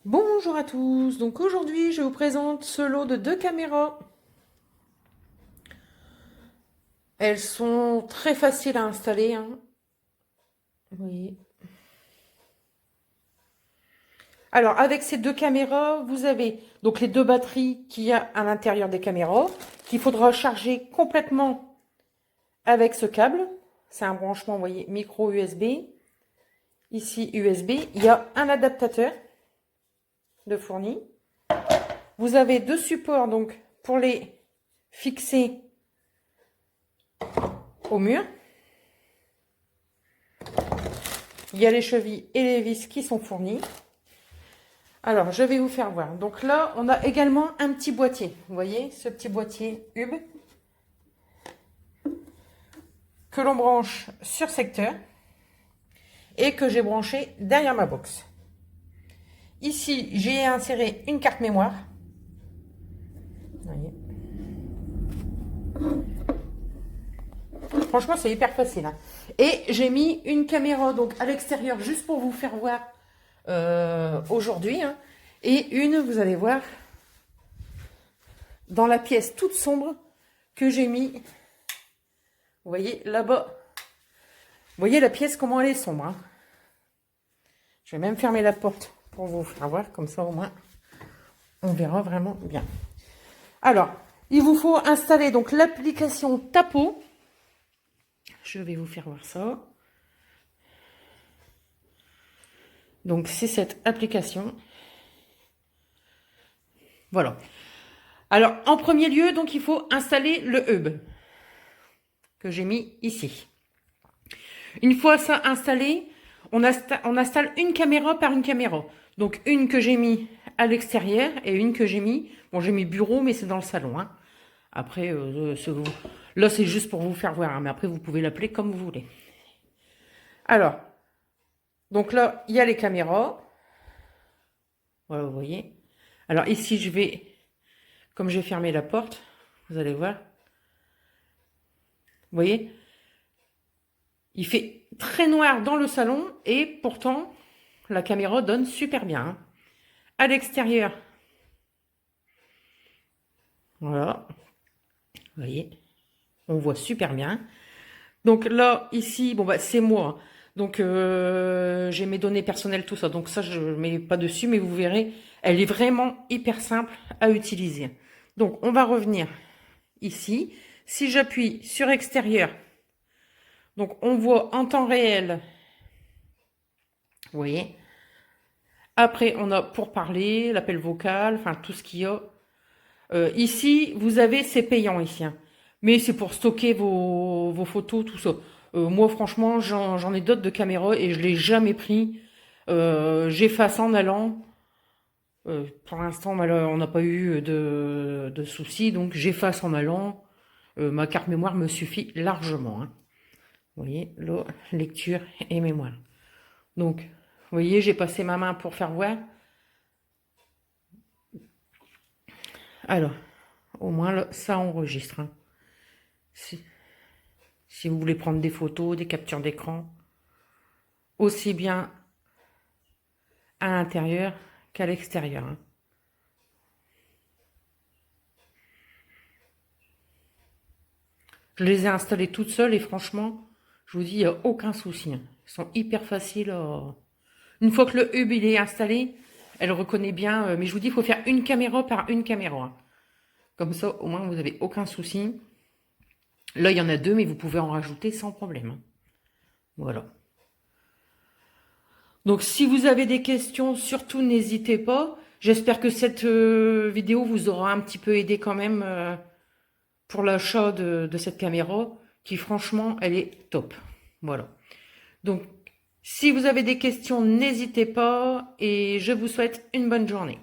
Bonjour à tous, donc aujourd'hui je vous présente ce lot de deux caméras. Elles sont très faciles à installer, hein. Vous voyez. Alors avec ces deux caméras, vous avez donc les deux batteries qu'il y a à l'intérieur des caméras, qu'il faudra charger complètement avec ce câble. C'est un branchement, vous voyez, micro USB. Ici USB, il y a un adaptateur de fourni. Vous avez deux supports donc pour les fixer au mur. Il y a les chevilles et les vis qui sont fournis. Alors, je vais vous faire voir. Donc là, on a également un petit boîtier. Vous voyez, ce petit boîtier Hub que l'on branche sur secteur et que j'ai branché derrière ma box. Ici, j'ai inséré une carte mémoire. Vous voyez. Franchement, c'est hyper facile, hein. Et j'ai mis une caméra donc à l'extérieur juste pour vous faire voir aujourd'hui, hein. Et une, vous allez voir, dans la pièce toute sombre que j'ai mis. Vous voyez là-bas. Vous voyez la pièce, comment elle est sombre, hein. Je vais même fermer la porte pour vous faire voir, comme ça au moins on verra vraiment bien. Alors, il vous faut installer donc l'application Tapo. Je vais vous faire voir ça. Donc c'est cette application. Voilà. Alors en premier lieu, donc il faut installer le hub que j'ai mis ici. Une fois ça installé, on installe une caméra par une caméra. Donc une que j'ai mis à l'extérieur et une que j'ai mis, bon j'ai mis bureau mais c'est dans le salon, hein. Après, là c'est juste pour vous faire voir, hein, mais après vous pouvez l'appeler comme vous voulez. Alors, donc là il y a les caméras. Voilà, vous voyez. Alors ici je vais, comme j'ai fermé la porte, vous allez voir. Vous voyez, il fait très noir dans le salon et pourtant la caméra donne super bien, hein. À l'extérieur, voilà, vous voyez, on voit super bien. Donc là, ici, bon bah c'est moi. Donc j'ai mes données personnelles, tout ça. Donc ça, je ne mets pas dessus, mais vous verrez, elle est vraiment hyper simple à utiliser. Donc on va revenir ici. Si j'appuie sur extérieur, donc on voit en temps réel, vous voyez. Après, on a pour parler, l'appel vocal, enfin tout ce qu'il y a. Ici, vous avez, c'est payant ici, hein. Mais c'est pour stocker vos photos, tout ça. Moi, franchement, j'en ai d'autres de caméras et je l'ai jamais pris. J'efface en allant. Pour l'instant, on n'a pas eu de soucis, donc j'efface en allant. Ma carte mémoire me suffit largement, hein. Vous voyez, là, lecture et mémoire. Donc, vous voyez, j'ai passé ma main pour faire voir. Alors, au moins, là, ça enregistre, hein. Si vous voulez prendre des photos, des captures d'écran, aussi bien à l'intérieur qu'à l'extérieur, hein. Je les ai installées toutes seules et franchement, je vous dis, il n'y a aucun souci, hein. Ils sont hyper faciles à... Une fois que le hub il est installé, elle reconnaît bien, mais je vous dis, il faut faire une caméra par une caméra, hein. Comme ça, au moins, vous n'avez aucun souci. Là, il y en a deux, mais vous pouvez en rajouter sans problème, hein. Voilà. Donc, si vous avez des questions, surtout n'hésitez pas. J'espère que cette vidéo vous aura un petit peu aidé quand même pour l'achat de cette caméra, qui franchement, elle est top. Voilà. Donc, si vous avez des questions, n'hésitez pas et je vous souhaite une bonne journée.